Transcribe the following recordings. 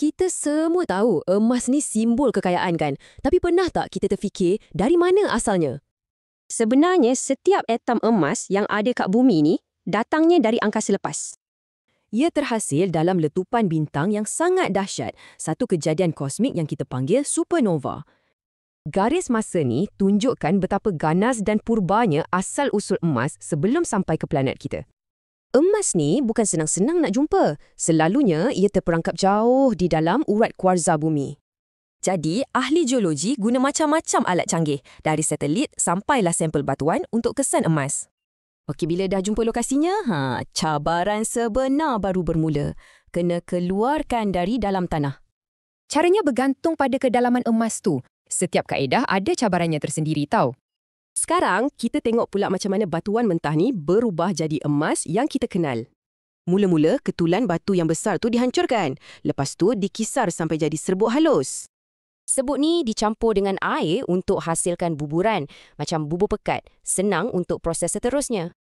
Kita semua tahu emas ni simbol kekayaan kan? Tapi pernah tak kita terfikir dari mana asalnya? Sebenarnya, setiap atom emas yang ada kat bumi ni datangnya dari angkasa lepas. Ia terhasil dalam letupan bintang yang sangat dahsyat, satu kejadian kosmik yang kita panggil supernova. Garis masa ni tunjukkan betapa ganas dan purbanya asal-usul emas sebelum sampai ke planet kita. Emas ni bukan senang-senang nak jumpa. Selalunya ia terperangkap jauh di dalam urat kuarza bumi. Jadi, ahli geologi guna macam-macam alat canggih, dari satelit sampailah sampel batuan untuk kesan emas. Okey, bila dah jumpa lokasinya, cabaran sebenar baru bermula. Kena keluarkan dari dalam tanah. Caranya bergantung pada kedalaman emas tu. Setiap kaedah ada cabarannya tersendiri tau. Sekarang, kita tengok pula macam mana batuan mentah ni berubah jadi emas yang kita kenal. Mula-mula, ketulan batu yang besar tu dihancurkan. Lepas tu, dikisar sampai jadi serbuk halus. Serbuk ni dicampur dengan air untuk hasilkan buburan, macam bubur pekat. Senang untuk proses seterusnya.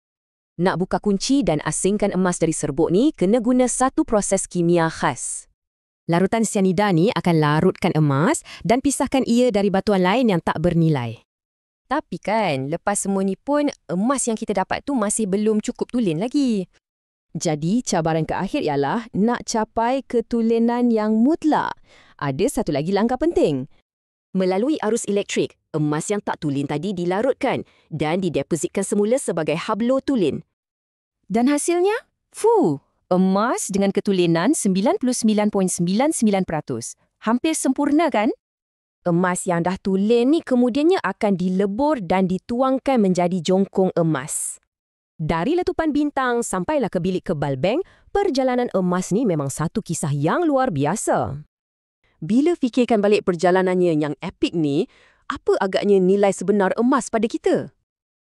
Nak buka kunci dan asingkan emas dari serbuk ni, kena guna satu proses kimia khas. Larutan sianida ni akan larutkan emas dan pisahkan ia dari batuan lain yang tak bernilai. Tapi kan, lepas semua ni pun, emas yang kita dapat tu masih belum cukup tulen lagi. Jadi, cabaran ke akhir ialah nak capai ketulenan yang mutlak. Ada satu lagi langkah penting. Melalui arus elektrik, emas yang tak tulen tadi dilarutkan dan didepositkan semula sebagai hablo-tulen. Dan hasilnya? Emas dengan ketulenan 99.99%. Hampir sempurna kan? Emas yang dah tulen ni kemudiannya akan dilebur dan dituangkan menjadi jongkong emas. Dari letupan bintang sampailah ke bilik kebal bank, perjalanan emas ni memang satu kisah yang luar biasa. Bila fikirkan balik perjalanannya yang epik ni, apa agaknya nilai sebenar emas pada kita?